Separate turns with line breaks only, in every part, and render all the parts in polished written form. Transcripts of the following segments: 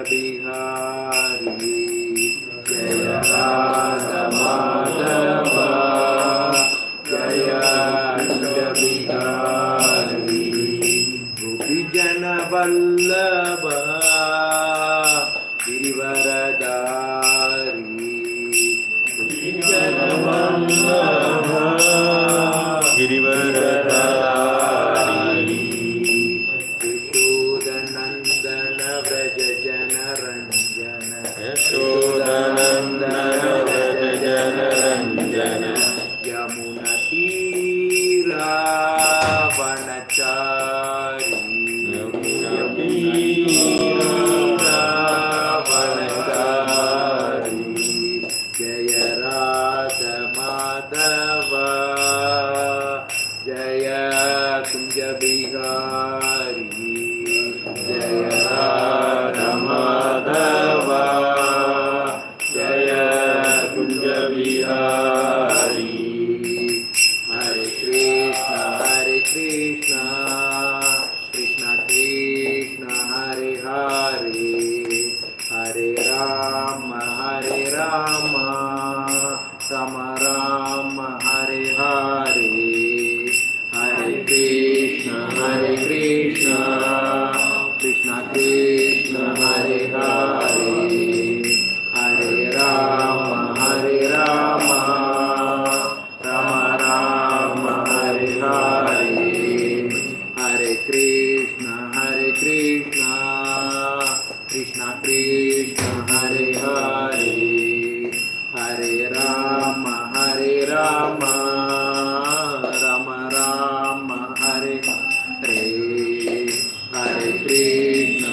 Bihari, Jaya Radha Madhava, Jaya Kunja Bihari, Gopi Jana Vallabha, Girivaradari, Gopi Jana Vallabha, Girivaradari, Yashodanandana Vraja Jana Ranjana, Yashodanandana Vraja Jana Ranjana, Yamuna Tira Vanachari, Yamuna Tira Vanachari, Jaya Radha Madhava, Jaya Kunja Bihari, Jaya Radha Madhava, Jaya Kunja Bihari. Hare Krishna, Krishna Krishna, Hare Hare, Hare Rama, Rama Rama, Hare Hare, Hare Krishna, Krishna Krishna, Hare Hare, Hare Rama, Rama Rama, Hare Hare, Hare Krishna, Krishna Krishna, Hare Hare, Hare Rama, Rama Rama, Hare Hare, Hare Krishna,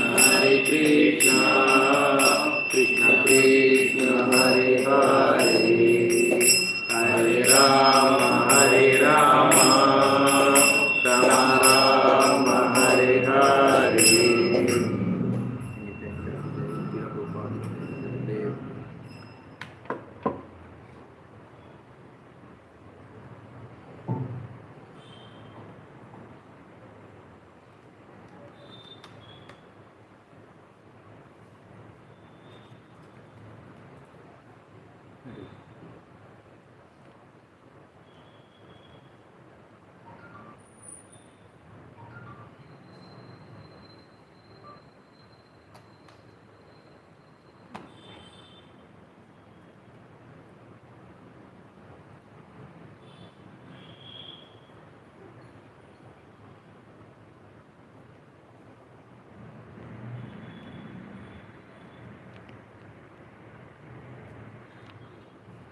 Krishna Krishna, Hare Hare, Hare Rama, Rama Rama, Hare Hare.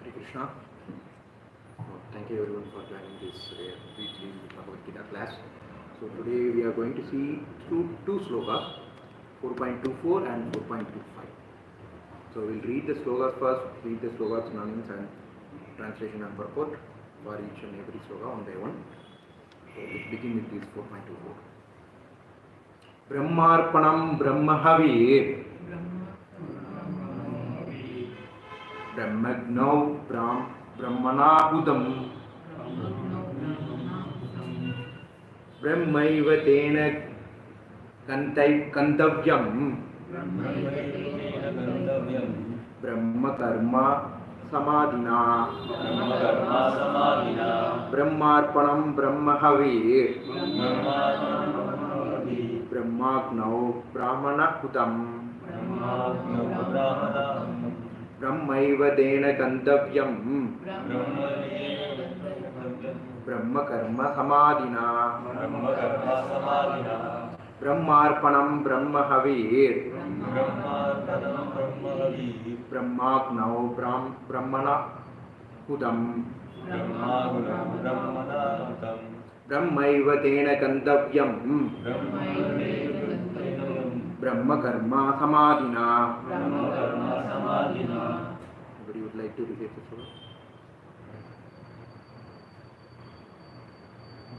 Krishna. Thank you everyone for joining this weekly Bhagavad Gita class. So today we are going to see two slokas, 4.24 and 4.25. So we'll read the slokas first, read the slokas synonyms and translation and purport for each and every sloka one by one. So let's begin with this 4.24. Brahmarpanam Brahmahavir Brahmagnav Brahmanahudam Brahmaiva Tena Kantavyam Brahma Karma Samadhina Brahmarpanam Brahmahavir Brahmagnav Brahmanahudam Brahmaiva Dena Gantavyam Brahma Karma Samadhina Brahmarpanam Brahmahavir Brahmagnav Brahmanahudam Brahmaiva Dena Gantavyam Brahma Karma Samadhina. Anybody would like to recite this one?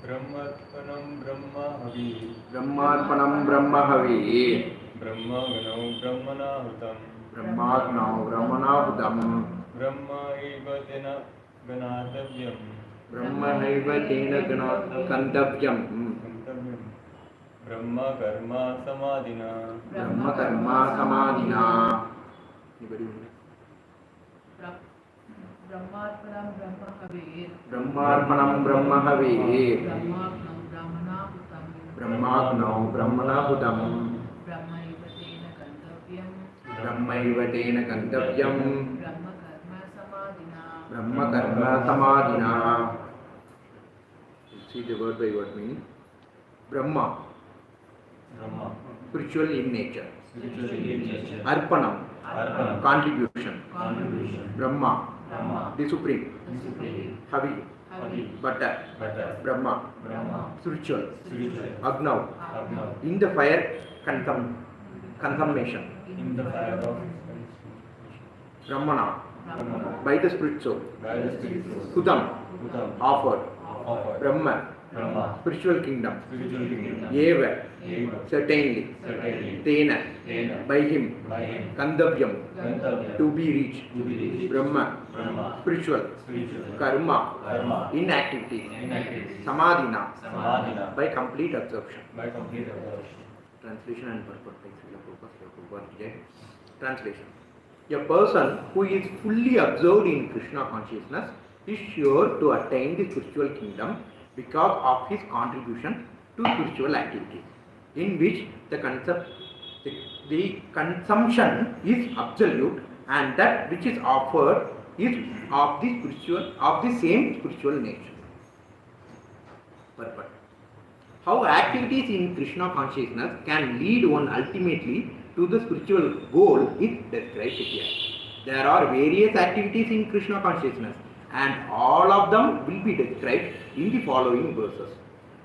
Brahmarpanam Brahmahavi
Brahmarpanam Brahmahavi
Brahmagnav Brahmanahutam
Brahmagnav Brahmanahudam
Brahmaiva Tena Ganatavyam
Brahmaiva Tena Gantavyam
Brahma Karma Samadhina.
Brahma Karma Samadhina. Anybody?
Brahmarpanam Brahma Havir.
Brahmarpanam Brahma Havir.
Brahmagnam Brahmanahutam.
Brahmagnau Brahmanahutam.
Brahmaiva Tena Gantavyam.
Brahmaiva Tena Gantavyam.
Brahma Karma Samadhina.
Brahma Karma Samadhina. See the word by word meaning. Brahma,
Brahma.
spiritual in nature.
Spiritual in nature.
Arpanam,
Arpanam.
contribution.
Contribution.
Brahma,
Brahma.
the supreme.
The supreme.
Havi,
Havi.
butter.
Butter.
Brahma,
Brahma.
spiritual.
Spiritual.
Agnav,
Agnav.
in the fire consummation.
In the fire of
Brahmana,
Brahmana.
by the spirit soul.
By the spirit soul.
Hudam,
Hudam.
offered.
Offered.
Brahma,
Brahma.
spiritual kingdom.
Spiritual kingdom.
Eva,
Eva.
certainly.
Certainly.
Tena,
Tena.
by him.
By him.
Gantavyam,
Gantavyam.
to be reached.
To be reached.
Brahma,
Brahma.
spiritual.
Spiritual.
Karma,
Karma.
inactivity.
Inactivity.
Samadhina,
Samadhina.
by complete absorption.
By complete absorption.
Translation and purport by Srila Prabhupada. Translation. A person who is fully absorbed in Krishna consciousness is sure to attain the spiritual kingdom because of his contribution to spiritual activities, in which the consumption is absolute and that which is offered is of the same spiritual nature. Purport. How activities in Krishna consciousness can lead one ultimately to the spiritual goal is described here. There are various activities in Krishna consciousness and all of them will be described in the following verses.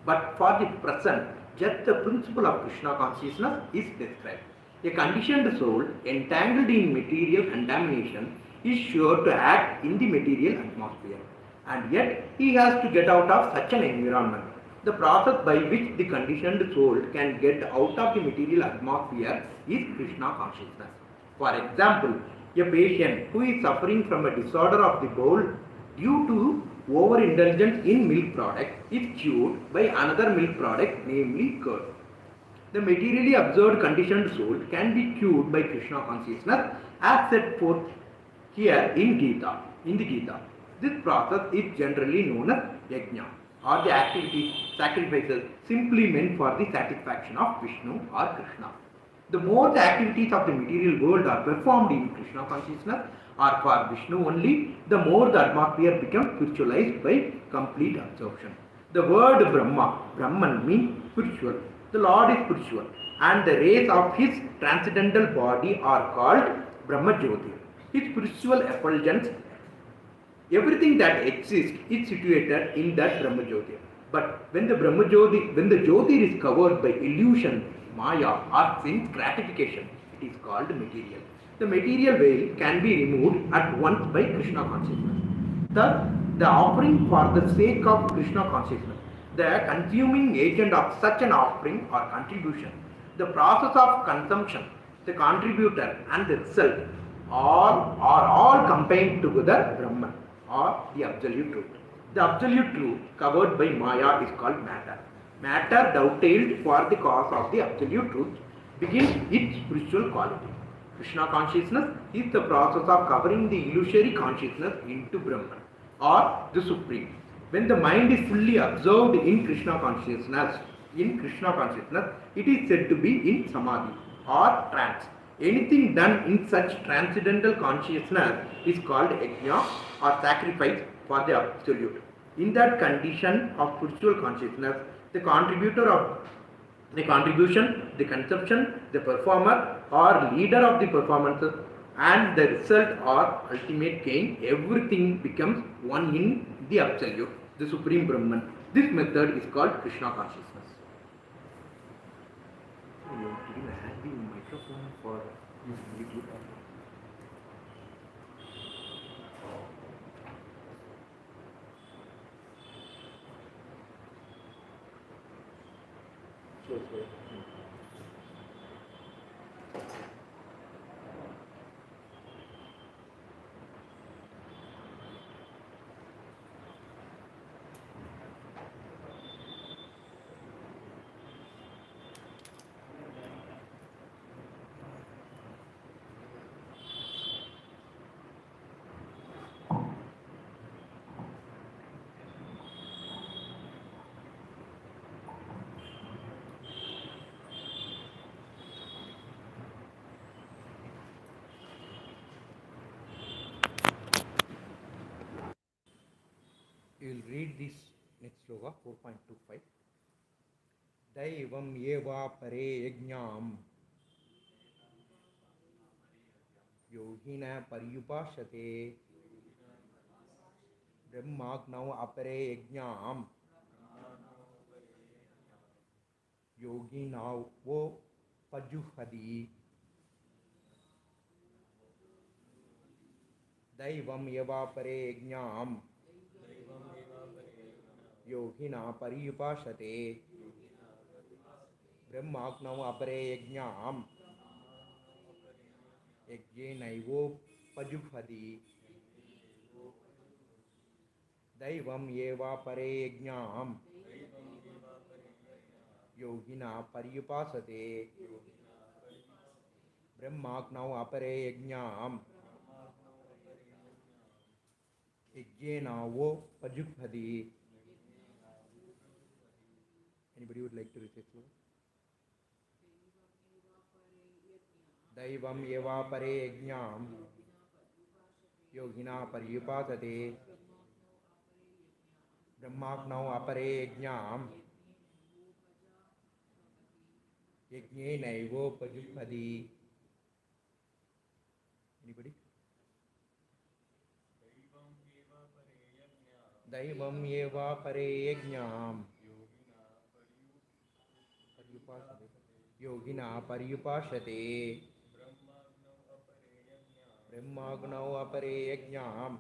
But for the present, just the principle of Krishna consciousness is described. A conditioned soul entangled in material contamination is sure to act in the material atmosphere, and yet he has to get out of such an environment. The process by which the conditioned soul can get out of the material atmosphere is Krishna consciousness. For example, a patient who is suffering from a disorder of the bowel due to overindulgence in milk product is cured by another milk product, namely curd. The materially observed conditioned soul can be cured by Krishna consciousness as set forth here in the Gita. This process is generally known as yajna, or the activities, sacrifices simply meant for the satisfaction of Vishnu or Krishna. The more the activities of the material world are performed in Krishna consciousness or for Vishnu only, the more the atmosphere becomes spiritualized by complete absorption. The word Brahman means spiritual. The Lord is spiritual and the rays of his transcendental body are called Brahma Jyoti. His spiritual effulgence, everything that exists is situated in that Brahma Jyoti. But when the Jyoti is covered by illusion, Maya or sense gratification, it is called material. The material veil can be removed at once by Krishna consciousness. Thus, the offering for the sake of Krishna consciousness, the consuming agent of such an offering or contribution, the process of consumption, the contributor and the result, are all combined together Brahman, or the absolute truth. The absolute truth covered by Maya is called matter. Matter dovetailed for the cause of the absolute truth begins its spiritual quality. Krishna consciousness is the process of covering the illusory consciousness into Brahman, or the Supreme. When the mind is fully absorbed in Krishna consciousness, it is said to be in Samadhi or trance. Anything done in such transcendental consciousness is called yajna or sacrifice for the absolute. In that condition of spiritual consciousness, the contribution, the consumption, the performer or leader of the performances and the result or ultimate gain, everything becomes one in the absolute, the Supreme Brahman. This method is called Krishna consciousness. Did you add the microphone for YouTube? Sure. You will read this next sloka 4.25. Daivam eva pare yajnam योगिना पर्युपासते ब्रह्माग्नौ अपरे यज्ञाम योगिनौ वो पजुहति दैवं यवापरे यज्ञाम योगिना पर्युपासते ब्रह्माग्नौ अपरे यज्ञाम यज्ञेनैवोपजुह्वति दैवं येवापरे यज्ञां योगिना पर्युपासते ब्रह्माग्नौ अपरे यज्ञां यज्ञेनैवोपजुह्वति. Anybody would like to recite slow? दैवं येवापरे यज्ञां योगिना पर्युपासते ब्रह्माग्नौ अपरे यज्ञां यज्ञेनैवोपजुह्वति. Anybody? दैवं येवापरे यज्ञां पर्युपासते योगिना पर्युपासते ब्रह्माग्नौ अपरे यज्ञां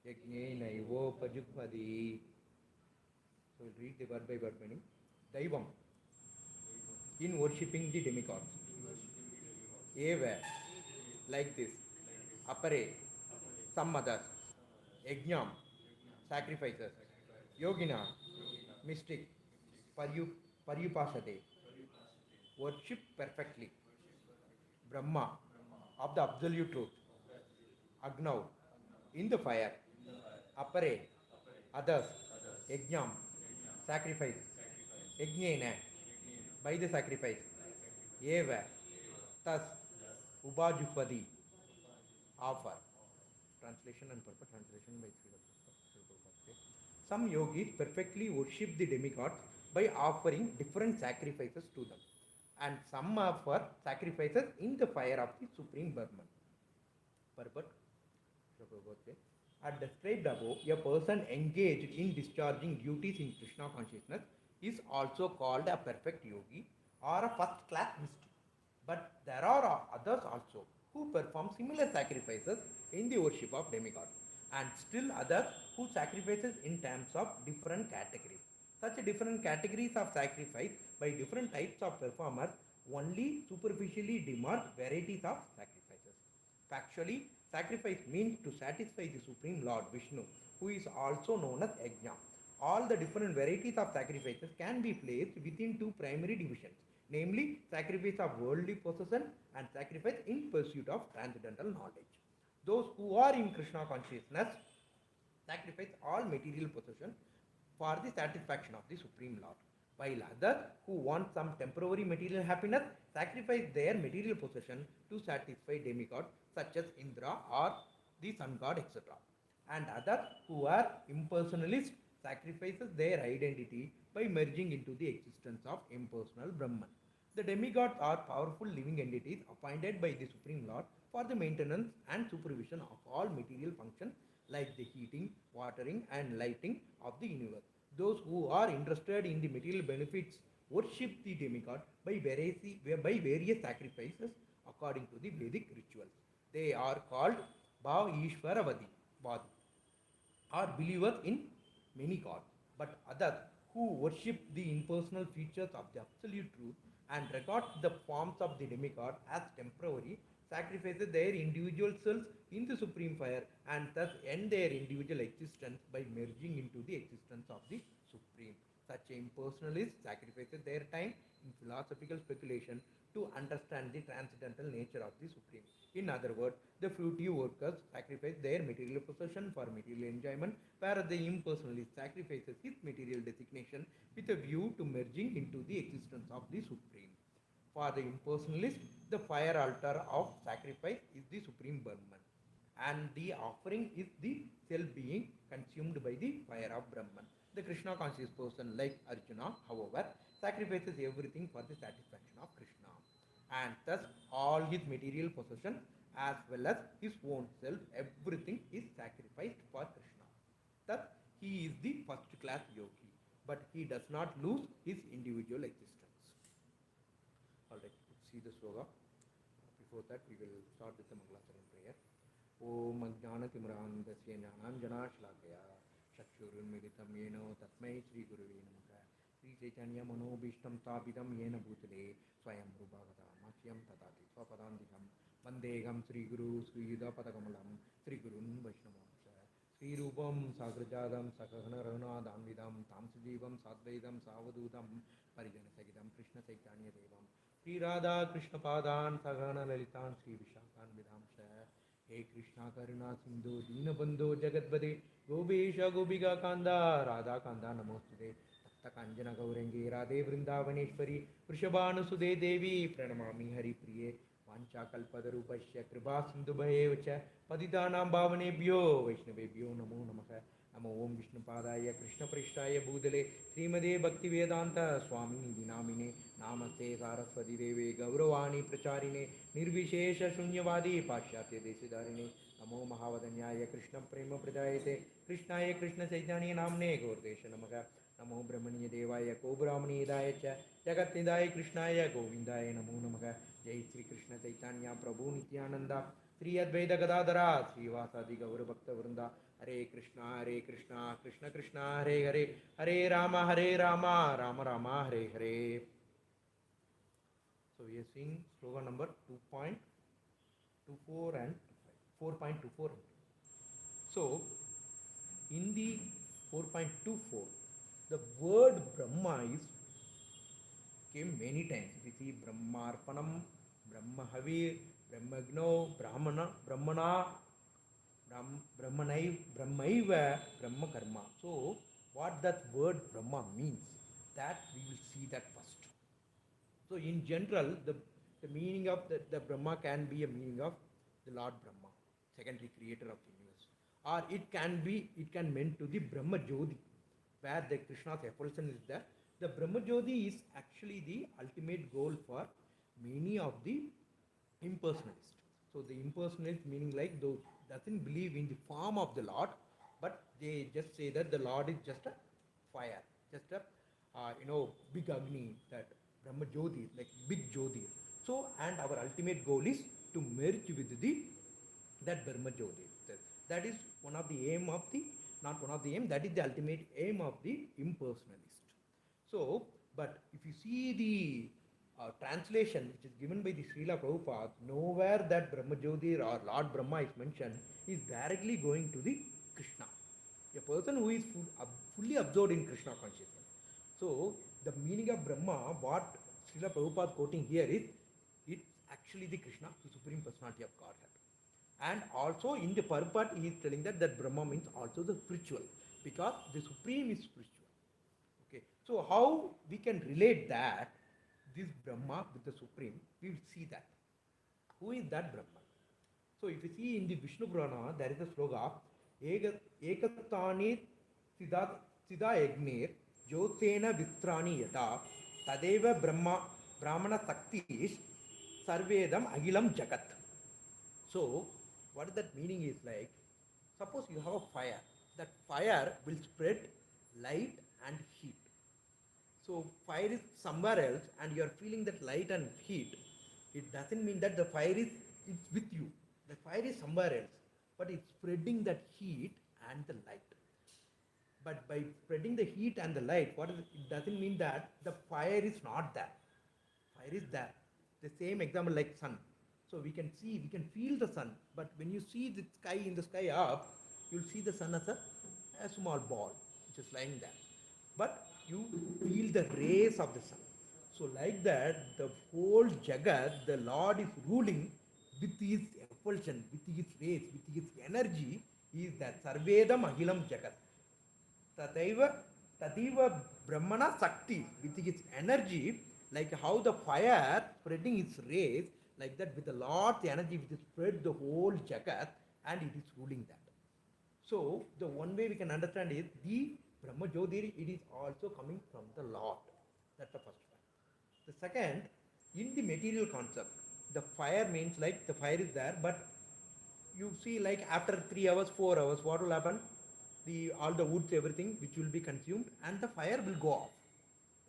यज्ञेनैवोपजुह्वति. So we'll read the word by word meaning. Daivam, in worshipping the demigods. Eva, like this. Apare, some others. Yajnam, sacrifices. Yogina, mystic. Paryupasate, worship perfectly. Brahma, of the absolute truth. Agnav, in the fire. Apare, others. Yajnam, sacrifice. Yajnena, by the sacrifice. Eva, thus. Ubajuhvadi, offer. Translation and purpose. Translation by Shloka. Some yogis perfectly worship the demigods by offering different sacrifices to them, and some offer sacrifices in the fire of the Supreme Brahman. Purport. As described above, a person engaged in discharging duties in Krishna consciousness is also called a perfect yogi or a first-class mystic. But there are others also who perform similar sacrifices in the worship of demigods, and still others who sacrifices in terms of different categories. Such different categories of sacrifice by different types of performers only superficially demark varieties of sacrifices. Factually, sacrifice means to satisfy the Supreme Lord Vishnu, who is also known as Yajna. All the different varieties of sacrifices can be placed within two primary divisions, namely sacrifice of worldly possession and sacrifice in pursuit of transcendental knowledge. Those who are in Krishna consciousness sacrifice all material possession for the satisfaction of the Supreme Lord, while others who want some temporary material happiness sacrifice their material possession to satisfy demigods such as Indra or the sun god, etc. And others who are impersonalists sacrifices their identity by merging into the existence of impersonal Brahman. The demigods are powerful living entities appointed by the Supreme Lord for the maintenance and supervision of all material functions like the heating, watering and lighting of the universe. Those who are interested in the material benefits worship the demigod by various sacrifices according to the Vedic rituals. They are called Bhav Ishvaravadi, are believers in many gods, but others who worship the impersonal features of the absolute truth and regard the forms of the demigod as temporary, sacrifices their individual selves in the supreme fire and thus end their individual existence by merging into the existence of the Supreme. Such impersonalists sacrifices their time in philosophical speculation to understand the transcendental nature of the Supreme. In other words, the fruitive workers sacrifice their material possession for material enjoyment, whereas the impersonalist sacrifices his material designation with a view to merging into the existence of the Supreme. For the impersonalist, the fire altar of sacrifice is the Supreme Brahman.
and the offering is the self being consumed by the fire of Brahman. The Krishna conscious person like Arjuna, however, sacrifices everything for the satisfaction of Krishna, and thus all his material possession as well as his own self, everything is sacrificed for Krishna. Thus he is the first class yogi, but he does not lose his individual existence. Alright, let's see the sloka. Before that, we will start with the Mangalacharan prayer. Om Ajnanatimrandasya Jnananjanashlakaya Chakshurunmilitam Yeno Tasmai Shri Guruve Namaha Shri Chaitanya Manobishtam Tapidam Yena Bhutale Swayam Rubhagata Makyam Tatati Swapadandikam Vandegam Sri Guru Sri Yuddha Padakamalam Sri Gurun Vaishnavamsha Sri Rupam Sagrajadam Sakahana Ranadam Vidam Tamsujivam Sadvaidam Savadutam Parijana Sagitam Krishna Chaitanya Devam Sri Radha Krishna Padan Sagana Lalitan Sri Vishakan Vidamsha He Krishna Karuna Sindhu Dinabandhu Jagadvade Gobesha Gobika Kanda Radha Kanda Namostude Takta Kanjana Gaurangi Radhe Vrindavaneshwari Vrishabhanusude Devi Pranamami Hari Priye Vancha Kalpadarupasya Kripa Sindhu Bhayevacha Patitanam Bhavanebhyo Vaishnavebhyo Namo Namaha Namo Om Vishnu Padaya Krishna Prishtaya Bhudale Srimade Bhakti Vedanta Swamini Dinamine Namaste Saraswati Deve Gauravani Pracharine Nirvishesha Shunyavadi Pashyatya Desidarine Namo Mahavadanyaya Krishna Prema Pradayate Krishnaya Krishna Chaitanya Namne Gaurdesha Namaha Namo Brahmaniya Devaya Ko Brahmani Cha Jagatnidaya Krishnaya Govindaya Namo Namaha Jai Sri Krishna Chaitanya Prabhu Nityananda Sri Advaita Gadadhara Srivasadi Gaura Bhakta Vrinda Hare Krishna Krishna Krishna Hare Hare Hare Rama Rama Rama Hare Hare. So we are seeing sloka number 2.24 and 4.24. So in the 4.24, the word Brahma is came many times. We see Brahmarpanam, Brahmahavir, Brahmagno, Brahmana, Brahmaiva, Brahma Karma. So what that word Brahma means, that we will see that first. So in general, the meaning of the Brahma can be a meaning of the Lord Brahma, secondary creator of the universe. Or it can meant to the Brahma Jyoti, where the Krishna's evolution is there. The Brahma Jyoti is actually the ultimate goal for many of the impersonalists. So the impersonalists meaning like those doesn't believe in the form of the Lord, but they just say that the Lord is just a fire, just a big Agni, that Brahma Jyoti, like big Jyoti. So and our ultimate goal is to merge with that Brahma Jyoti. That is one of the aim of the, not one of the aim, that is the ultimate aim of the impersonalist. So, but if you see the translation which is given by the Srila Prabhupada, nowhere that Brahma Jyoti or Lord Brahma is mentioned, is directly going to the Krishna. A person who is fully absorbed in Krishna consciousness. So, the meaning of Brahma, what Srila Prabhupada quoting here is, it's actually the Krishna, the Supreme Personality of Godhead. And also in the Purport, he is telling that Brahma means also the spiritual, because the Supreme is spiritual. Okay, so how we can relate that, this Brahma with the Supreme, we will see that. Who is that Brahma? So if you see in the Vishnu Purana, there is a sloka, Ekatani Siddha Yagnir Jyotena Vistrani Yata Tadeva Brahmana Saktish Sarvedam Agilam Jagat. So what that meaning is like, suppose you have a fire. That fire will spread light and heat. So fire is somewhere else and you are feeling that light and heat. It doesn't mean that the fire is with you. The fire is somewhere else, but it's spreading that heat and the light. But by spreading the heat and the light, it doesn't mean that the fire is not there. Fire is there. The same example like sun. So we can see, we can feel the sun, but when you see the sky in the sky up, you'll see the sun as a small ball which is lying there. But you feel the rays of the sun. So like that, the whole Jagat, the Lord is ruling with his effulsion, with his rays, with his energy, is that Sarvedam Ahilam Jagat. Tadiva Brahmana Sakti, with its energy, like how the fire spreading its rays, like that with the Lord's energy which spread the whole Jagat, and it is ruling that. So the one way we can understand is the Brahma Jyotir, it is also coming from the Lord. That's the first one. The second, in the material concept, the fire means like the fire is there, but you see like after 3 hours, 4 hours, what will happen? The all the woods, everything which will be consumed, and the fire will go off.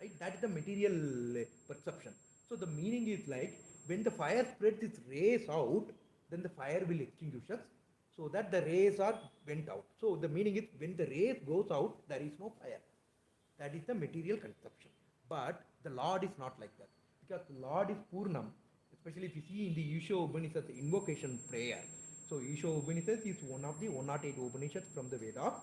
Right? That is the material perception. So the meaning is like when the fire spreads its rays out, then the fire will extinguish us, so that the rays are went out. So the meaning is when the rays goes out, there is no fire. That is the material conception. But the Lord is not like that, because the Lord is Purnam. Especially if you see in the Isha Upanishad invocation prayer. So Isha Upanishad is one of the 108 Upanishads from the Vedas,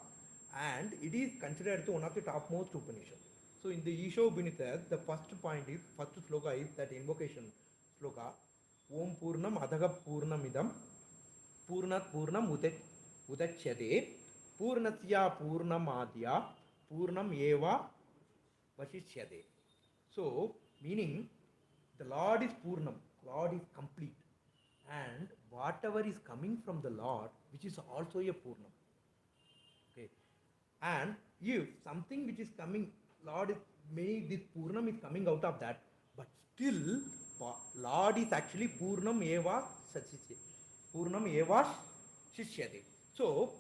and it is considered one of the topmost Upanishads. So in the Isha Upanishad, the first point is, first sloka is that invocation sloka, Om Purnam Adhaga Purnamidam Purnat Purnam Udachyade Purnasya Purnamadya Purnam Eva Vashishyade. So, meaning the Lord is Purnam, Lord is complete, and whatever is coming from the Lord, which is also a Purnam. Okay, and if something which is coming, Lord is many, this Purnam is coming out of that, but still Lord is actually Purnam Eva Sachishyade. Purnam Eva Shishyade. So,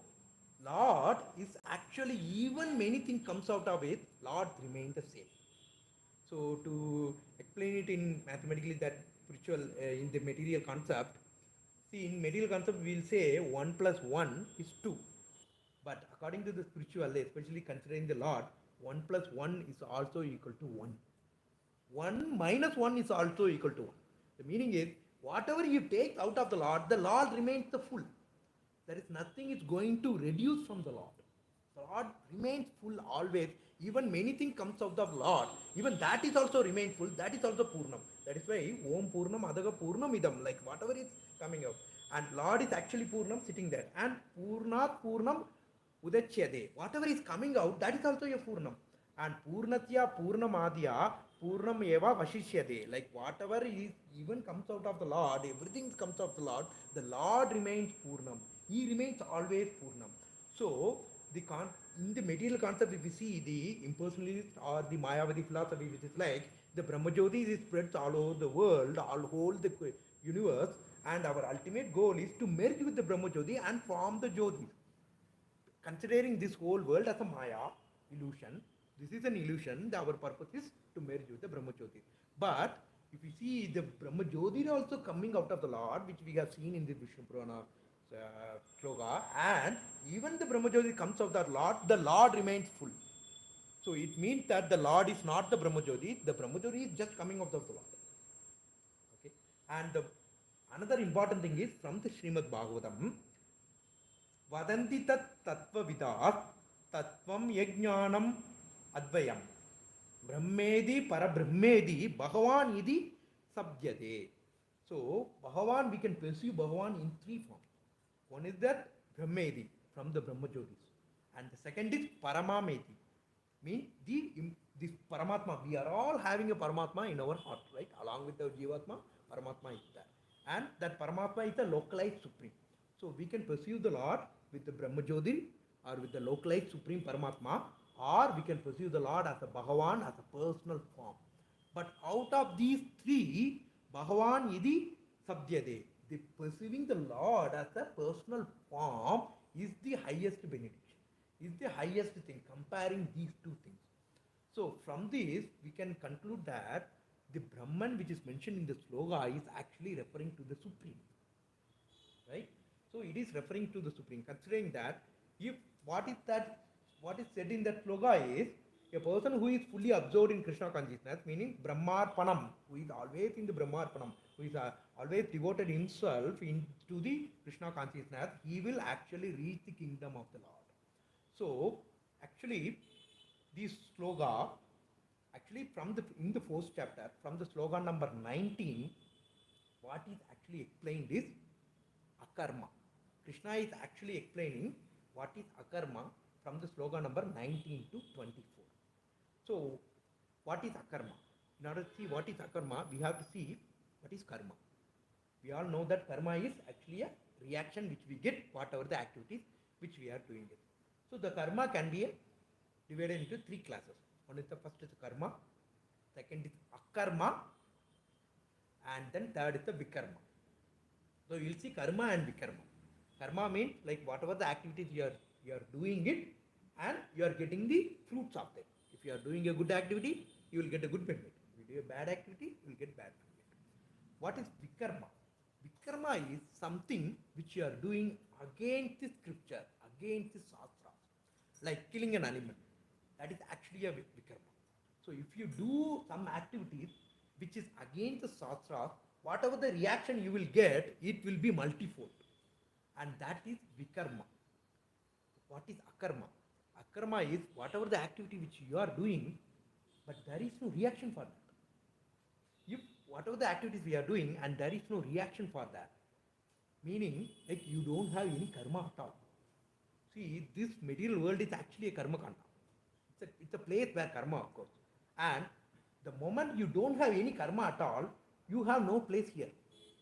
Lord is actually, even many things comes out of it, Lord remains the same. So to explain it in mathematically, that spiritual in the material concept, see in material concept we will say 1 plus 1 is 2. But according to the spiritual, especially considering the Lord, 1 plus 1 is also equal to 1. 1 minus 1 is also equal to 1. The meaning is, whatever you take out of the Lord remains the full. There is nothing is going to reduce from the Lord. The Lord remains full always. Even many things comes out of Lord, even that is also remains full. That is also Purnam. That is why Om Purnam Adaga Purnamidam, like whatever is coming out. And Lord is actually Purnam sitting there. And Purnat Purnam Udachyade. Whatever is coming out, that is also a Purnam. And Purnatya Purnamadya Purnam Eva Vashishyade. Like whatever is even comes out of the Lord, everything comes out of the Lord remains Purnam. He remains always Purnam. So in the material concept, if we see the impersonalist or the Mayavadi philosophy, which is like the Brahma Jyoti is spreads all over the world, all whole the universe, and our ultimate goal is to merge with the Brahma Jyoti and form the Jyoti. Considering this whole world as a Maya illusion, this is an illusion. Our purpose is to merge with the Brahma Jyoti. But if you see the Brahma Jyoti also coming out of the Lord, which we have seen in the Vishnu Purana Shloka, and even the Brahma Jyoti comes out of the Lord remains full. So it means that the Lord is not the Brahma Jyoti, the Brahma Jyoti is just coming out of the Lord. Okay, and another important thing is from the Srimad Bhagavatam, Vadanti tat tattva vidas tattvam yajnanam advayam brahmedi parabrahmedi bhagavan idi sabdyate. So Bhagavan, we can perceive Bhagavan in 3 forms. One is that Brahmedi, from the Brahma Jyotis, and the second is Paramamedi, means this Paramatma. We are all having a Paramatma in our heart, right? Along with the Jivatma, Paramatma is there, and that Paramatma is the localized Supreme. So we can perceive the Lord with the Brahma Jyoti or with the localized Supreme Paramatma, or we can perceive the Lord as a Bhagavan, as a personal form. But out of these 3, Bhagavan idi sabdyade. The perceiving the Lord as a personal form is the highest benediction, is the highest thing, comparing these 2 things. So from this, we can conclude that the Brahman which is mentioned in the sloka is actually referring to the Supreme. Right? So it is referring to the Supreme, considering that if what is said in that sloka is a person who is fully absorbed in Krishna consciousness, meaning Brahmarpanam, who is always in the Brahmarpanam, who is always devoted himself into the Krishna consciousness, he will actually reach the kingdom of the Lord. So actually this sloka, actually in the 4th chapter, from the sloka number 19, what is actually explained is akarma. Krishna is actually explaining what is akarma from the sloka number 19 to 24. So, what is akarma? In order to see what is akarma, we have to see what is karma. We all know that karma is actually a reaction which we get whatever the activities which we are doing it. So the karma can be divided into three classes. One is the first is karma, second is akarma, and then third is the vikarma. So you'll see karma and vikarma. Karma means like whatever the activities you are doing it and you are getting the fruits of it. If you are doing a good activity, you will get a good benefit. If you do a bad activity, you will get bad benefit. What is vikarma? Vikarma is something which you are doing against the scripture, against the shastra, like killing an animal. That is actually a vikarma. So if you do some activities which is against the shastra, whatever the reaction you will get, it will be multifold. And that is vikarma. What is akarma? Akarma is whatever the activity which you are doing, but there is no reaction for that. If whatever the activities we are doing and there is no reaction for that, meaning like you don't have any karma at all. See, this material world is actually a karma kanda. It's a place where karma occurs. And the moment you don't have any karma at all, you have no place here.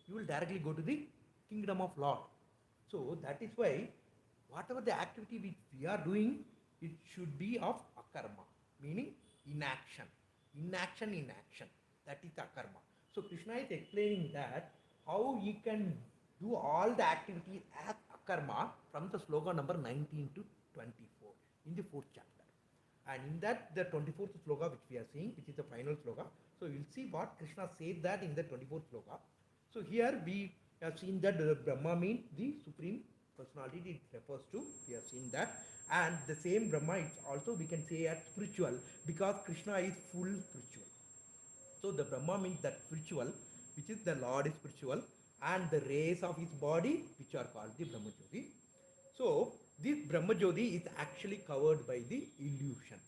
You will directly go to the kingdom of Lord. So that is why whatever the activity which we are doing, it should be of akarma, meaning inaction. Inaction in action. That is akarma. So Krishna is explaining that how he can do all the activities as akarma from the sloka number 19 to 24 in the 4th chapter. And in that, the 24th sloka which we are seeing, which is the final sloka. So you will see what Krishna says that in the 24th sloka. So here we have seen that the Brahma means the supreme personality it refers to. We have seen that. And the same Brahma is also we can say as spiritual because Krishna is full spiritual. So the Brahma means that spiritual, which is the Lord is spiritual, and the rays of his body, which are called the Brahma Jyoti. So this Brahma Jyoti is actually covered by the illusion.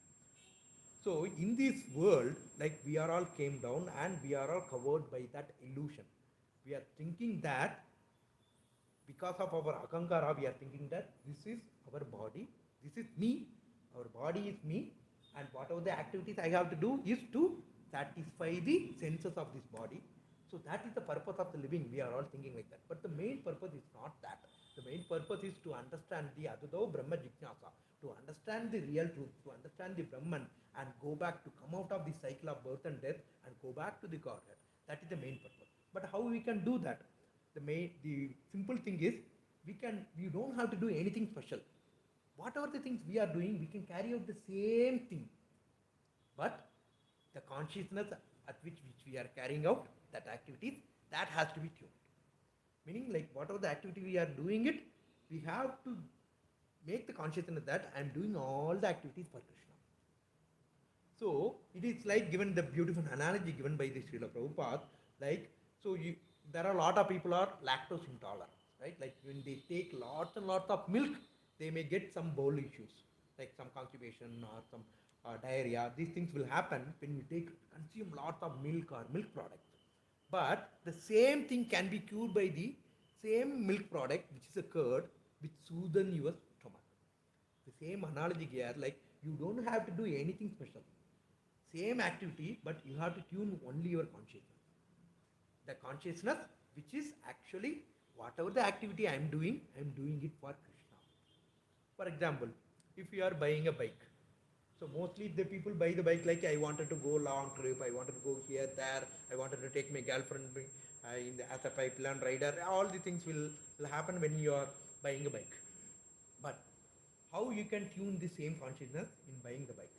So in this world, like we are all came down and we are all covered by that illusion. We are thinking that because of our akankara, we are thinking that this is our body, this is me, our body is me, and whatever the activities I have to do is to satisfy the senses of this body. So that is the purpose of the living. We are all thinking like that. But the main purpose is not that. The main purpose is to understand the Adado Brahma Jijnasa, to understand the real truth, to understand the Brahman and go back to come out of the cycle of birth and death and go back to the Godhead. That is the main purpose. But how we can do that? The simple thing is we don't have to do anything special. Whatever the things we are doing, we can carry out the same thing. But the consciousness at which we are carrying out that activities, that has to be tuned. Meaning like whatever the activity we are doing it, we have to make the consciousness that I am doing all the activities for Krishna. So it is like given the beautiful analogy given by the Srila Prabhupada, like there are a lot of people are lactose intolerant, right? Like when they take lots and lots of milk, they may get some bowel issues, like some constipation or some diarrhea. These things will happen when you consume lots of milk or milk products. But the same thing can be cured by the same milk product, which is a curd, which soothes your stomach. The same analogy here, like you don't have to do anything special. Same activity, but you have to tune only your consciousness. The consciousness, which is actually whatever the activity I am doing it for Krishna. For example, if you are buying a bike, so mostly the people buy the bike like I wanted to go long trip, I wanted to go here, there, I wanted to take my girlfriend as a pipeline rider. All the things will happen when you are buying a bike. But how you can tune the same consciousness in buying the bike?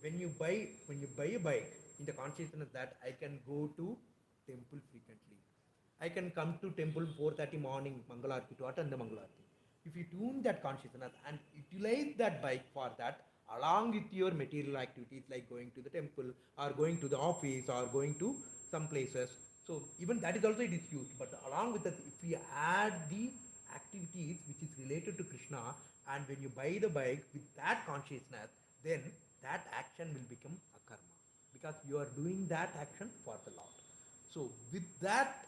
When you buy a bike, in the consciousness that I can go to temple frequently. I can come to temple 4:30 morning, Mangalarti, to attend the Mangalarti. If you tune that consciousness and utilize that bike for that, along with your material activities like going to the temple or going to the office or going to some places, so even that is also it is used. But along with that, if we add the activities which is related to Krishna, and when you buy the bike with that consciousness, then that action will become a karma because you are doing that action for the Lord. So with that,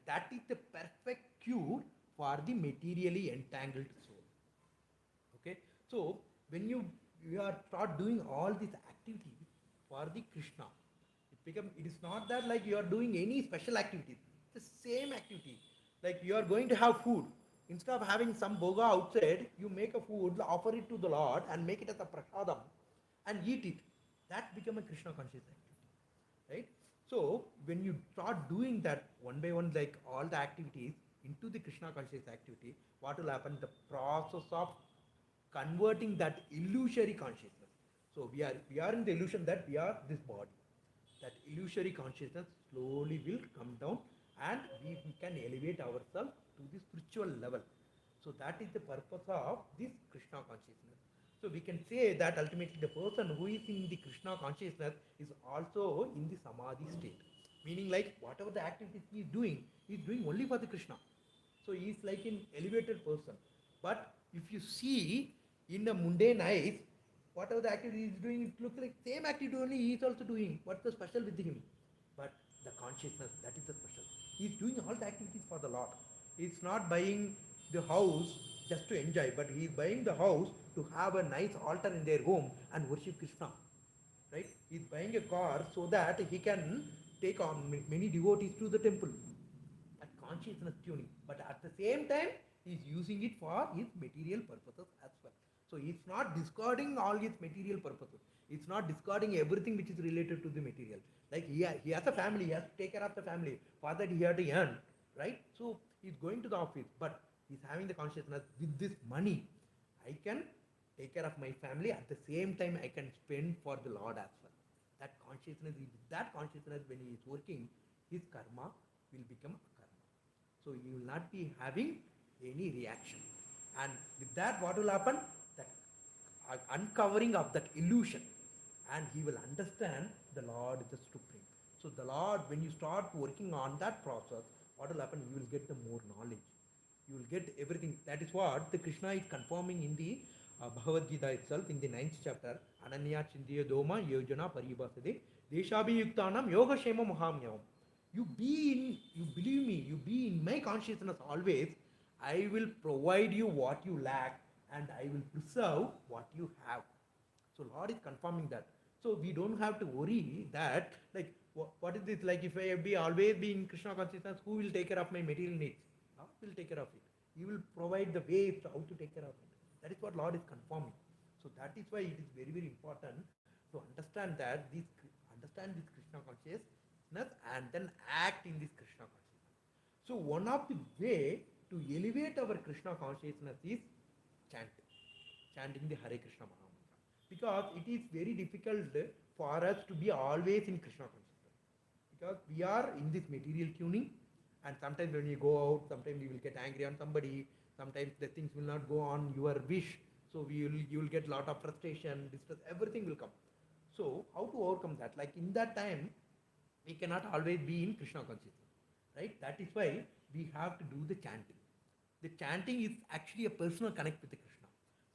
that is the perfect cure for the materially entangled soul. Okay, so when you are start doing all these activities for the Krishna, it is not that like you are doing any special activities. It's the same activity. Like you are going to have food. Instead of having some boga outside, you make a food, offer it to the Lord, and make it as a prasadam, and eat it. That become a Krishna conscious activity, right? So when you start doing that one by one, like all the activities into the Krishna conscious activity, what will happen? The process of converting that illusory consciousness. So we are in the illusion that we are this body. That illusory consciousness slowly will come down, and we can elevate ourselves to the spiritual level. So that is the purpose of this Krishna consciousness. So we can say that ultimately the person who is in the Krishna consciousness is also in the samadhi state. Meaning like whatever the activities he is doing only for the Krishna. So he is like an elevated person. But if you see in a mundane eyes, whatever the activity he is doing, it looks like same activity only he is also doing. What's the special with him? But the consciousness, that is the special. He is doing all the activities for the Lord. He is not buying the house just to enjoy, but he is buying the house to have a nice altar in their home and worship Krishna. Right? He is buying a car so that he can take on many devotees to the temple. That consciousness tuning. But at the same time, he is using it for his material purposes as well. So he's not discarding all his material purposes. He's not discarding everything which is related to the material. Like he has a family, he has to take care of the family. For that he has to earn, right? So he's going to the office, but he's having the consciousness with this money. I can take care of my family. At the same time, I can spend for the Lord as well. That consciousness, when he is working, his karma will become a karma. So he will not be having any reaction. And with that, what will happen? That uncovering of that illusion, and he will understand the Lord is the supreme. So the Lord, when you start working on that process, what will happen? You will get the more knowledge. You will get everything. That is what the Krishna is confirming in the Bhagavad Gita itself, in the 9th chapter. Ananya Chindiya Doma Yojana Paribhasade Deshabhiyuktanam Yoga Shema Mahamyavam. You believe me, you be in my consciousness always. I will provide you what you lack, and I will preserve what you have. So Lord is confirming that. So we don't have to worry that like what is this, like if I be always be in Krishna consciousness, who will take care of my material needs? Lord will take care of it. He will provide the ways how to take care of it. That is what Lord is confirming. So that is why it is very, very important to understand that understand this Krishna consciousness and then act in this Krishna consciousness. So one of the way to elevate our Krishna consciousness is chanting the Hare Krishna Mahamantra. Because it is very difficult for us to be always in Krishna consciousness. Because we are in this material tuning, and sometimes when you go out, sometimes you will get angry on somebody, sometimes the things will not go on your wish, so you will get lot of frustration, distress, everything will come. So how to overcome that? Like in that time, we cannot always be in Krishna consciousness, right? That is why we have to do the chanting. The chanting is actually a personal connect with the Krishna.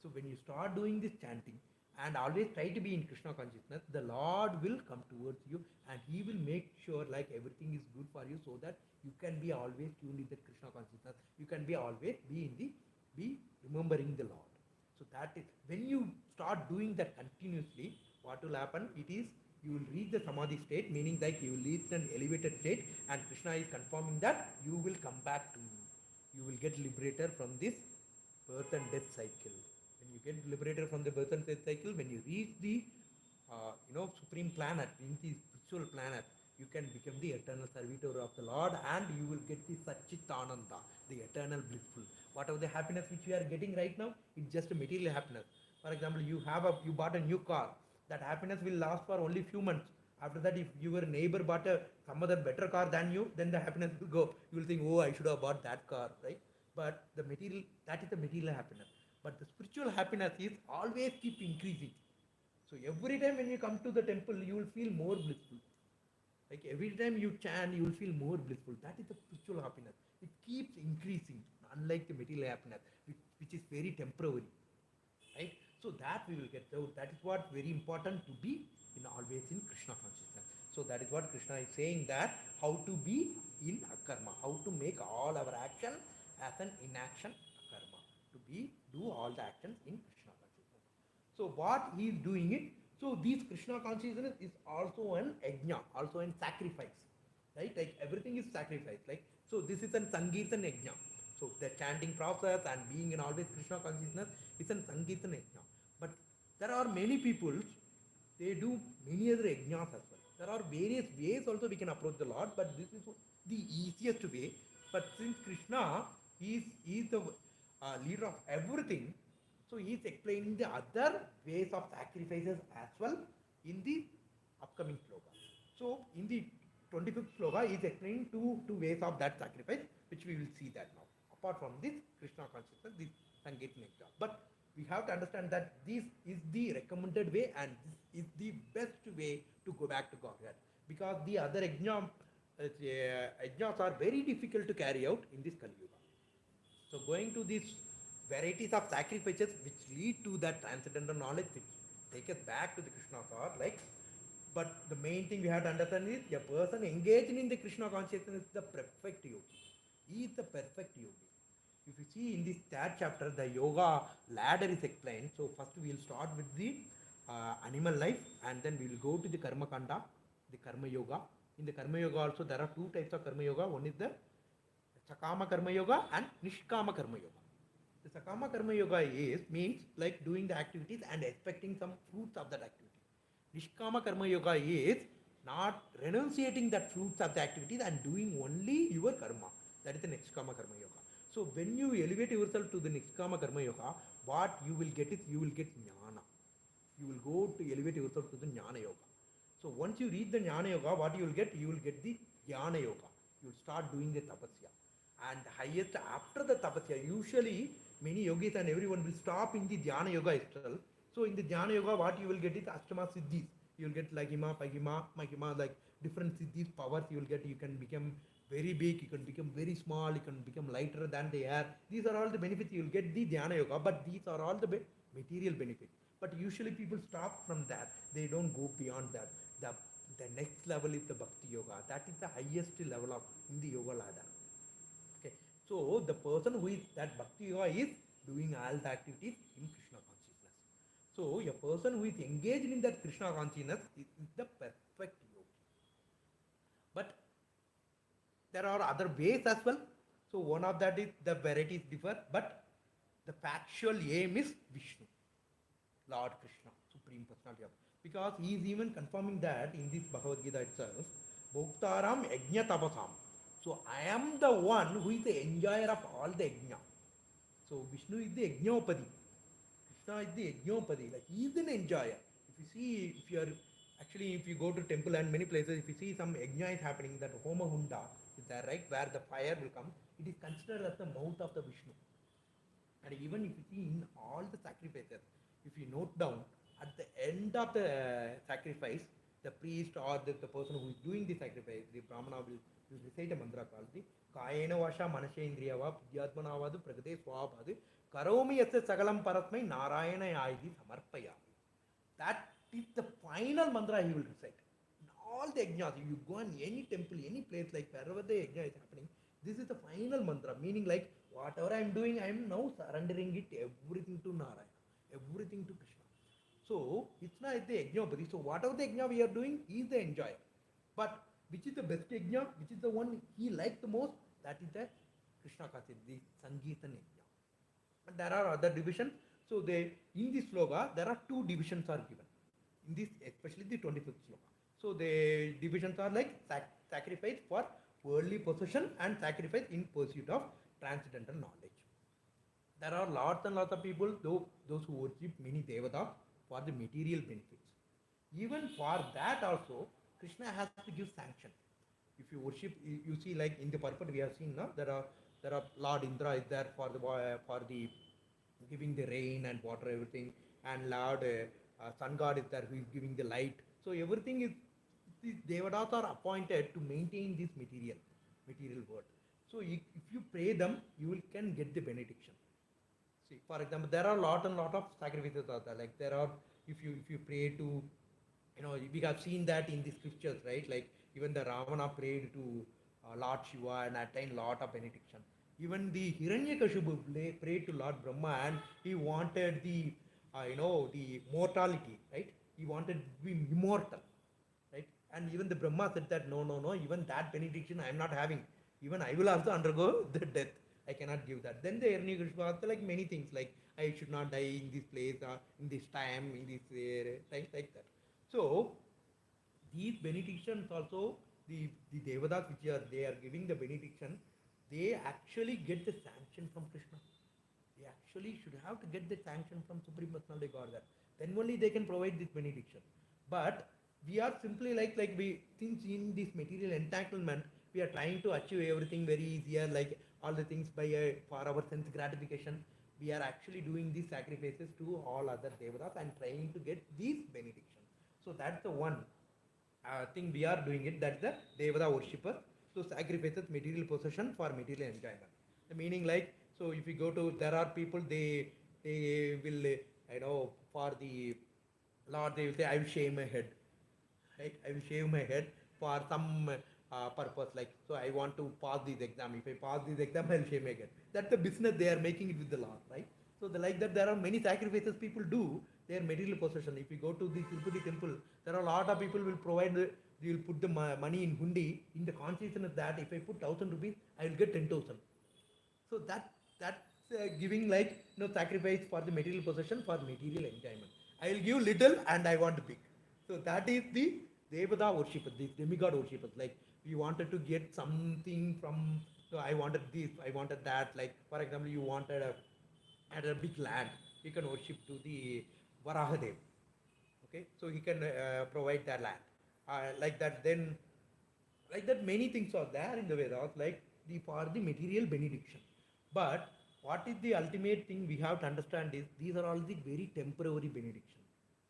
So when you start doing this chanting and always try to be in Krishna consciousness, the Lord will come towards you, and he will make sure like everything is good for you, so that you can be always tuned in the Krishna consciousness. You can be always be remembering the Lord. So that is when you start doing that continuously, what will happen? It is you will reach the samadhi state, meaning that you will reach an elevated state, and Krishna is confirming that you will come back to me. You will get liberated from this birth and death cycle. When you get liberated from the birth and death cycle, when you reach the supreme planet, in the spiritual planet, you can become the eternal servitor of the Lord, and you will get the Satchitananda, the eternal blissful. Whatever the happiness which you are getting right now, it's just a material happiness. For example, you bought a new car. That happiness will last for only few months. After that, if your neighbor bought some other better car than you, then the happiness will go. You will think, oh, I should have bought that car, right? But the material, that is the material happiness. But the spiritual happiness is always keep increasing. So every time when you come to the temple, you will feel more blissful. Like every time you chant, you will feel more blissful. That is the spiritual happiness. It keeps increasing, unlike the material happiness, which is very temporary, right? So that we will get. So that is what very important to be in always in Krishna consciousness. So that is what Krishna is saying, that how to be in akarma, how to make all our action as an inaction akarma, to do all the actions in Krishna consciousness. So what he is doing it. So this Krishna consciousness is also an yajna, also an sacrifice. right? Like everything is sacrifice. Like so, this is a Sankirtan yajna. So the chanting process and being in always Krishna consciousness is a Sankirtan yajna. But there are many people, they do many other yajnas as well. There are various ways also we can approach the Lord, but this is the easiest way. But since Krishna is the leader of everything, so he is explaining the other ways of sacrifices as well in the upcoming sloka. So in the 25th sloka, he is explaining two ways of that sacrifice, which we will see that now. Apart from this Krishna consciousness, this Sankirtan Yajna. But we have to understand that this is the recommended way and this is the best way to go back to Godhead. Because the other yajnas are very difficult to carry out in this Kali Yuga. So going to these varieties of sacrifices which lead to that transcendental knowledge, which take us back to the Krishna thought, like, but the main thing we have to understand is a person engaged in the Krishna consciousness is the perfect yogi. He is the perfect yogi. If you see in this third chapter, the yoga ladder is explained. So first we will start with the animal life, and then we will go to the karma kanda, the karma yoga. In the karma yoga also there are two types of karma yoga. One is the Sakama Karma Yoga and Nishkama Karma Yoga. The Sakama Karma Yoga means like doing the activities and expecting some fruits of that activity. Nishkama Karma Yoga is not renunciating that fruits of the activities and doing only your karma. That is the Nishkama Karma Yoga. So when you elevate yourself to the Nishkama Karma Yoga, what you will get is you will get Jnana. You will go to elevate yourself to the Jnana Yoga. So once you reach the Jnana Yoga, what you will get? You will get the Jnana Yoga. You will start doing the Tapasya. And highest after the Tapasya, usually many yogis and everyone will stop in the Dhyana Yoga itself. So in the Dhyana Yoga, what you will get is Ashtama Siddhis. You will get Laghima, Paghima, Maghima, like different Siddhis, powers you will get. You can become very big, you can become very small, you can become lighter than the air. These are all the benefits you will get the Dhyana Yoga, but these are all the material benefits. But usually people stop from that. They don't go beyond that. The next level is the Bhakti Yoga. That is the highest level of in the yoga ladder. Okay. So the person who is that Bhakti Yoga is doing all the activities in Krishna consciousness. So a person who is engaged in that Krishna consciousness is the perfect yogi. But there are other ways as well. So one of that is the varieties differ, but the factual aim is Vishnu, Lord Krishna, Supreme Personality of. Because he is even confirming that in this Bhagavad Gita itself, Bhoktaram Yajna Tapasam. So I am the one who is the enjoyer of all the yajna. So Vishnu is the yajnopadi. Krishna is the yajnopadi. Like he is an enjoyer. If you see, if you go to temple and many places, if you see some yajna is happening, that Homa Hunda is there, right, where the fire will come, it is considered as the mouth of the Vishnu. And even if you see in all the sacrifices, if you note down, at the end of the sacrifice, the priest or the person who is doing the sacrifice, the Brahmana will recite a mantra called the Kayena Vasha Manashendriyava Pudyatmanavadu Pragate Swabhadu Karomi Yatsa Sagalam Paratmai Narayana Yaidi Samarpaya. That is the final mantra he will recite. In all the yajnas, if you go in any temple, any place, like wherever the yajna is happening, this is the final mantra, meaning like whatever I am doing, I am now surrendering it everything to Narayana, everything to Krishna. So it's not the yajnapati. So whatever the yajna we are doing, he is the enjoyer. But which is the best yajna, which is the one he likes the most, that is the Krishna consciousness, the Sankirtan yajna. And there are other divisions. So in this sloka, there are two divisions are given. In this, especially the 25th sloka. So the divisions are like sacrifice for worldly possession and sacrifice in pursuit of transcendental knowledge. There are lots and lots of people, those who worship many devatas for the material benefits. Even for that also, Krishna has to give sanction. If you worship, you see like in the purport we have seen now, there are Lord Indra is there for the giving the rain and water, everything, and Lord Sun God is there who is giving the light. So everything is, these devatas are appointed to maintain this material world. So if you pray them, you can get the benediction. See, for example, there are lot of sacrifices out there. Like there are, if you pray to, we have seen that in the scriptures, right? Like even the Ravana prayed to Lord Shiva and attained lot of benediction. Even the Hiranyakashipu prayed to Lord Brahma and he wanted the mortality, right? He wanted to be immortal, right? And even the Brahma said that no, no, no, even that benediction I am not having. Even I will also undergo the death. I cannot give that. Then the Hiranyakashipu asked like many things, like I should not die in this place, in this time, in this time, like that. So these benedictions also, the Devadas which they are giving the benediction, they actually get the sanction from Krishna. They actually should have to get the sanction from Supreme Personality Godhead. Then only they can provide this benediction. But we are simply like we, since in this material entanglement, we are trying to achieve everything very easier, like all the things by for our sense gratification. We are actually doing these sacrifices to all other devatas and trying to get these benedictions. So that's the one thing we are doing it. That's the devata worshipper. So sacrifices material possession for material enjoyment. The meaning like, so if you go to, there are people, they will for the Lord, they will say, I will shave my head, right? I will shave my head for some purpose, like, so I want to pass this exam. If I pass this exam, I will shave my head. That's the business they are making it with the Lord, right? So like that, there are many sacrifices people do. Their material possession. If you go to the Tirupati temple, there are a lot of people will provide. They will put the money in hundi in the consciousness that if I put 1,000 rupees, I will get 10,000. So that's giving like sacrifice for the material possession for material enjoyment. I will give little and I want big. So that is the Devada worshippers, these demigod worshippers. Like we wanted to get something from. So I wanted this, I wanted that. Like for example, you wanted a big land, you can worship to the Varahadev. Okay, so he can provide that land. Like that, then like that many things are there in the Vedas, like the for the material benediction. But what is the ultimate thing we have to understand is these are all the very temporary benediction.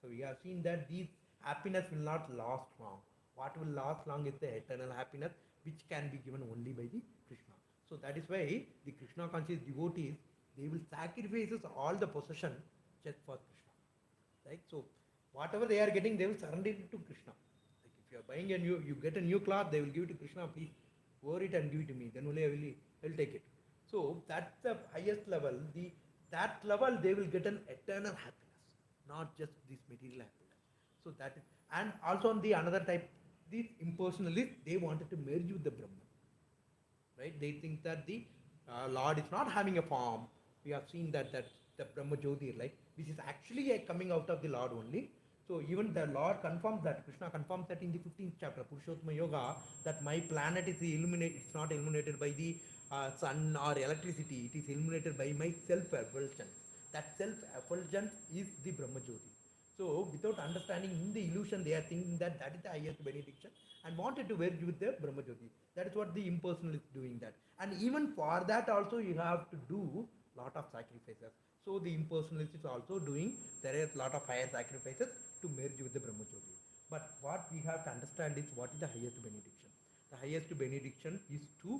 So we have seen that these happiness will not last long. What will last long is the eternal happiness, which can be given only by the Krishna. So that is why the Krishna conscious devotees, they will sacrifice all the possession just for Krishna. Right? So whatever they are getting, they will surrender it to Krishna. Like if you are buying a new, you get a new cloth, they will give it to Krishna. Please wear it and give it to me. Then only I will take it. So that's the highest level. That level they will get an eternal happiness, not just this material happiness. So that is, and also on the another type, these impersonalists, they wanted to merge with the Brahman. Right? They think that the Lord is not having a form. We have seen that the Brahma Jyoti, like, which is actually coming out of the Lord only. So even the Lord confirms that, Krishna confirms that in the 15th chapter, Purushottama Yoga, that my planet is illuminated, it's not illuminated by the sun or electricity, it is illuminated by my self-effulgence. That self-effulgence is the Brahma Jyoti. So without understanding in the illusion, they are thinking that that is the highest benediction and wanted to merge with the Brahma Jyoti. That is what the impersonal is doing that. And even for that also you have to do lot of sacrifices. So the impersonalist is also doing, there is lot of higher sacrifices to merge with the Brahma Jyoti. But what we have to understand is what is the highest benediction. The highest benediction is to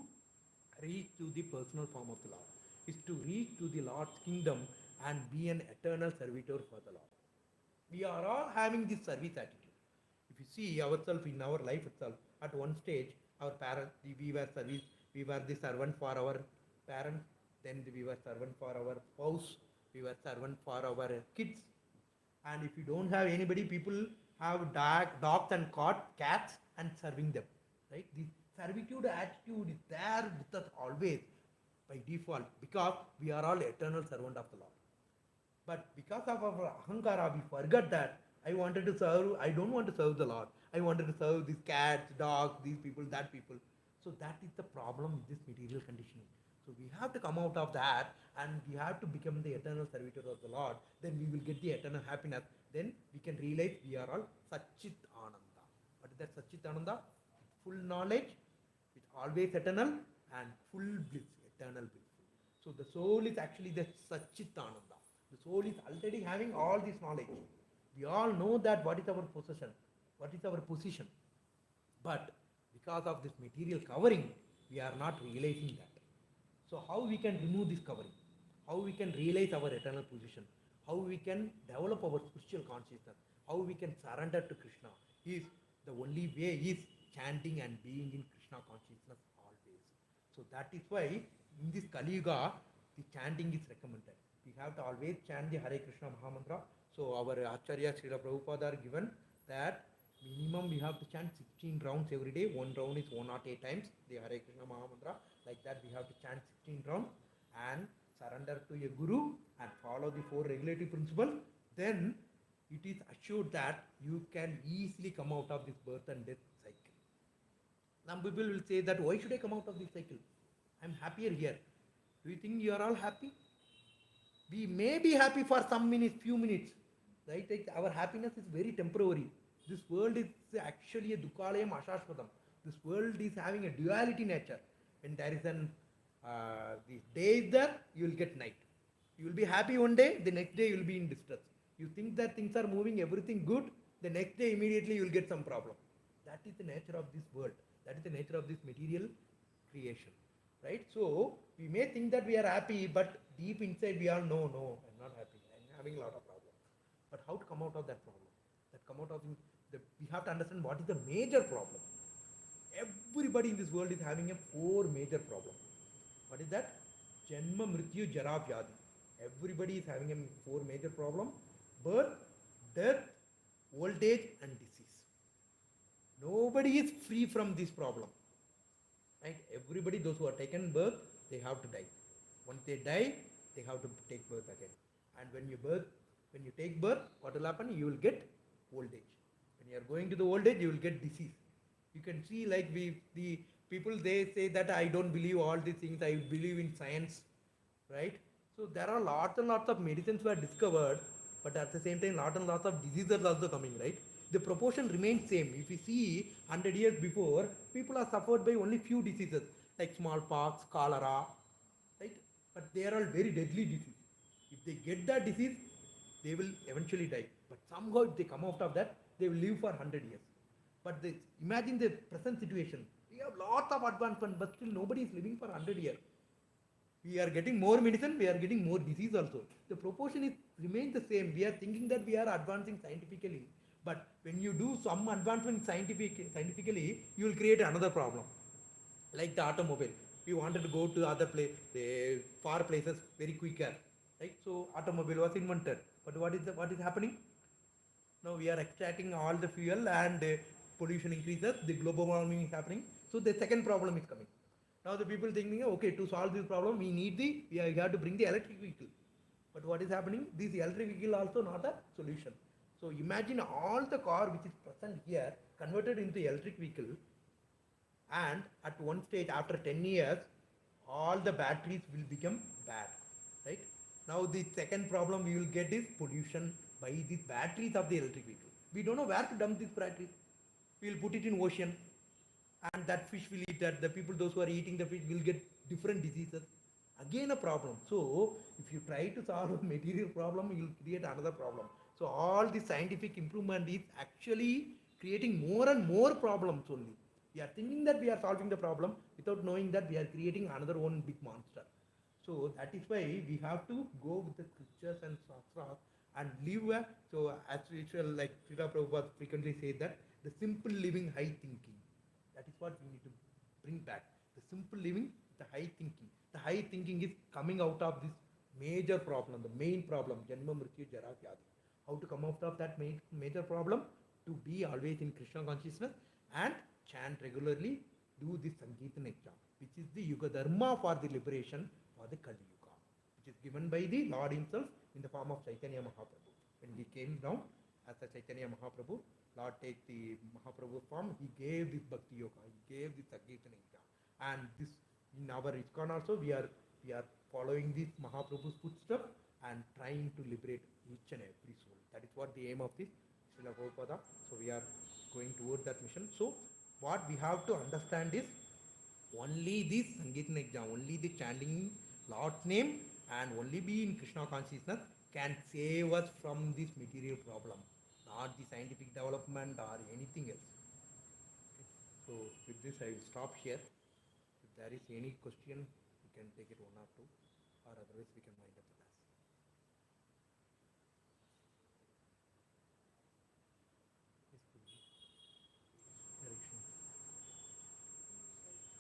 reach to the personal form of the Lord, is to reach to the Lord's kingdom and be an eternal servitor for the Lord. We are all having this service attitude. If you see ourselves in our life itself, at one stage, our parents, we were the servant for our parents, then we were servant for our spouse, we were servant for our kids. And if you don't have anybody, people have dogs and cats and serving them. Right? The servitude attitude is there with us always by default, because we are all eternal servant of the Lord. But because of our ahankara, we forgot that I wanted to serve, I don't want to serve the Lord. I wanted to serve these cats, dogs, these people, that people. So that is the problem with this material conditioning. So we have to come out of that and we have to become the eternal servitor of the Lord. Then we will get the eternal happiness. Then we can realize we are all Satchit Ananda. What is that Satchit Ananda? Full knowledge, with always eternal and full bliss, eternal bliss. So the soul is actually the Satchit Ananda. The soul is already having all this knowledge. We all know that what is our possession, what is our position. But because of this material covering, we are not realizing that. So how we can remove this covering? How we can realize our eternal position? How we can develop our spiritual consciousness? How we can surrender to Krishna? Is the only way is chanting and being in Krishna consciousness always. So that is why in this Kali Yuga, the chanting is recommended. We have to always chant the Hare Krishna Mahamantra. So our Acharya Srila Prabhupada are given that Minimum we have to chant 16 rounds every day. One round is 108 times the Hare Krishna Mahamantra. Like that we have to chant 16 rounds and surrender to a guru and follow the 4 regulative principles. Then it is assured that you can easily come out of this birth and death cycle. Some people will say that why should I come out of this cycle? I'm happier here. Do you think you are all happy? We may be happy for some minutes, few minutes, right? Like our happiness is very temporary. This world is actually a dukalayam ashashvatam. This world is having a duality nature. When there is the day is there, you will get night. You will be happy one day, the next day you will be in distress. You think that things are moving, everything good, the next day immediately you will get some problem. That is the nature of this world. That is the nature of this material creation. Right? So we may think that we are happy, but deep inside we are no, I'm not happy. I'm having a lot of problems. But how to come out of that problem? We have to understand what is the major problem. Everybody in this world is having a 4 major problems. What is that? Janma, Mrityu, Jara, Vyadi. Everybody is having a 4 major problems: birth, death, old age, and disease. Nobody is free from this problem. Right? Everybody, those who are taken birth, they have to die. Once they die, they have to take birth again. And when you take birth, what will happen? You will get old age. When you are going to the old age, you will get disease. You can see like the people, they say that I don't believe all these things, I believe in science, right? So there are lots and lots of medicines were discovered, but at the same time lots and lots of diseases also coming, right? The proportion remains same. If you see 100 years before, people are suffered by only few diseases like smallpox, cholera, right? But they are all very deadly disease. If they get that disease, they will eventually die. But somehow if they come out of that, they will live for 100 years. But imagine the present situation. We have lots of advancement, but still nobody is living for 100 years. We are getting more medicine, we are getting more disease also. The proportion is remains the same. We are thinking that we are advancing scientifically, but when you do some advancement scientifically, you will create another problem. Like the automobile, we wanted to go to other far places very quicker, right? So automobile was invented, but what is happening? Now we are extracting all the fuel and pollution increases, the global warming is happening. So the second problem is coming. Now the people thinking, okay, to solve this problem, we have to bring the electric vehicle. But what is happening? This electric vehicle also not a solution. So imagine all the car which is present here converted into electric vehicle, and at one stage after 10 years, all the batteries will become bad, right? Now the second problem we will get is pollution by these batteries of the electric vehicle. We don't know where to dump these batteries. We will put it in ocean, and that fish will eat that. The people, those who are eating the fish, will get different diseases. Again a problem. So if you try to solve a material problem, you will create another problem. So all the scientific improvement is actually creating more and more problems only. We are thinking that we are solving the problem without knowing that we are creating another one big monster. So that is why we have to go with the scriptures and shastras and live. So as usual, like Srila Prabhupada frequently say that the simple living, high thinking. That is what we need to bring back. The simple living, the high thinking. The high thinking is coming out of this major problem, the main problem, Janma, Mrityu, Jara, Vyadi. How to come out of that major problem? To be always in Krishna consciousness and chant regularly, do this Sankirtan exam, which is the Yuga Dharma for the liberation for the Kali Yuga, which is given by the Lord himself in the form of Chaitanya Mahaprabhu. When he came down as a Chaitanya Mahaprabhu, Lord take the Mahaprabhu form, he gave this Bhakti Yoga, he gave this Sankirtan exam. And this in our ISKCON also, we are following this Mahaprabhu's footsteps and trying to liberate each and every soul. That is what the aim of this Srila Prabhupada. So we are going towards that mission. So what we have to understand is only this Sankirtan exam, only the chanting Lord's name and only be in Krishna consciousness can save us from this material problem, not the scientific development or anything else. Okay. So with this I will stop here. If there is any question, we can take it one or two, or otherwise we can wind up the class.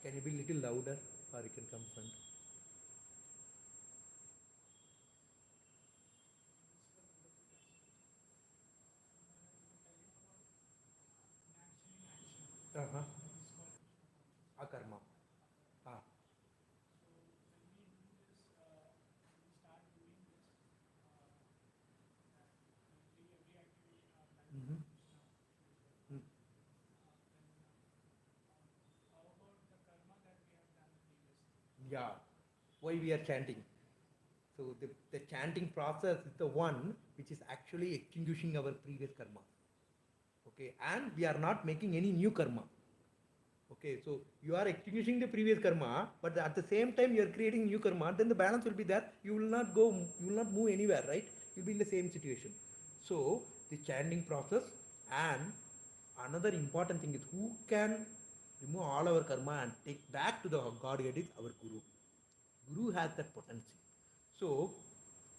Can you be little louder, or you can come front? Yeah. Why we are chanting? So the chanting process is the one which is actually extinguishing our previous karma. Okay, and we are not making any new karma. Okay, so you are extinguishing the previous karma, but at the same time you are creating new karma, then the balance will be there. You will not go, you will not move anywhere, right? You'll be in the same situation. So the chanting process, and another important thing is who can remove all our karma and take back to the Godhead is our Guru. Guru has that potential. So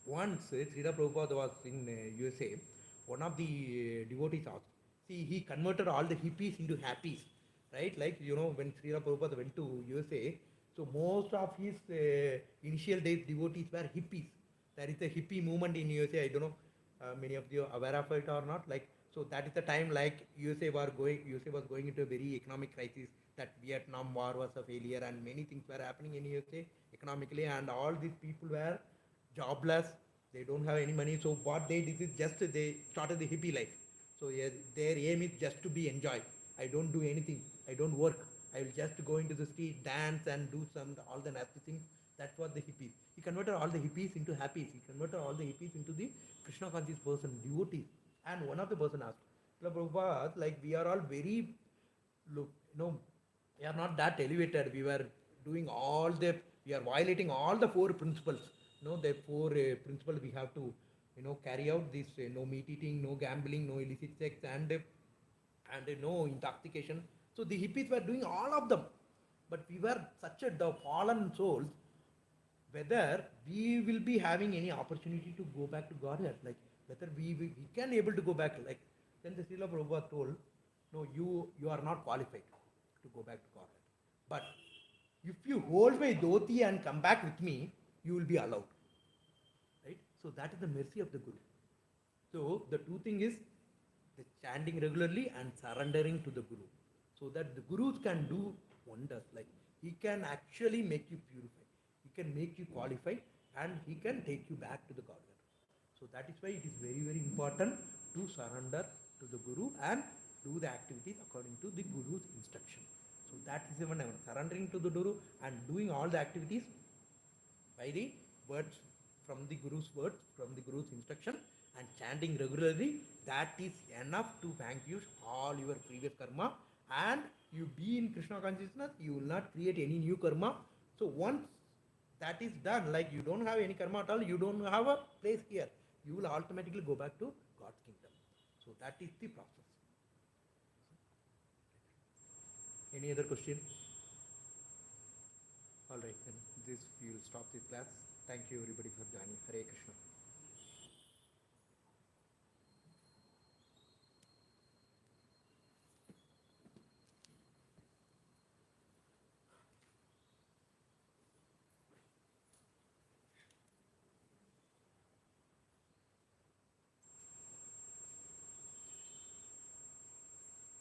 once Srila Prabhupada was in USA, one of the devotees asked, see, he converted all the hippies into happies, right? Like, when Srila Prabhupada went to USA, so most of his initial days devotees were hippies. There is a hippie movement in USA. I don't know many of you are aware of it or not. Like, so that is the time like USA was going into a very economic crisis. That Vietnam War was a failure, and many things were happening in USA economically, and all these people were jobless. They don't have any money. So what they did is just they started the hippie life. So yeah, their aim is just to be enjoyed. I don't do anything. I don't work. I will just go into the street, dance, and do all the nasty things. That's what the hippies. He converted all the hippies into happies. He converted all the hippies into the Krishna conscious person, devotees. And one of the person asked, Prabhupada, like we are all very, look, we are not that elevated. We are violating all the four principles. The four principles we have to, carry out this: no meat eating, no gambling, no illicit sex, and no intoxication. So the hippies were doing all of them, but we were such the fallen souls. Whether we will be having any opportunity to go back to Godhead, like whether we can able to go back, like then the Srila Prabhupada told, no, you are not qualified to go back to Godhead. But if you hold my dhoti and come back with me, you will be allowed. Right? So that is the mercy of the Guru. So the two things is the chanting regularly and surrendering to the Guru. So that the Gurus can do wonders. Like he can actually make you purified. He can make you qualified, and he can take you back to the Godhead. So that is why it is very, very important to surrender to the Guru and do the activities according to the Guru's instruction. So that is even surrendering to the Guru and doing all the activities by the words from the Guru's words, from the Guru's instruction, and chanting regularly. That is enough to vanquish all your previous karma, and you be in Krishna consciousness. You will not create any new karma. So once that is done, like you don't have any karma at all, you don't have a place here. You will automatically go back to God's kingdom. So that is the process. Any other question? All right, then we will stop this class. Thank you everybody for joining. Hare Krishna.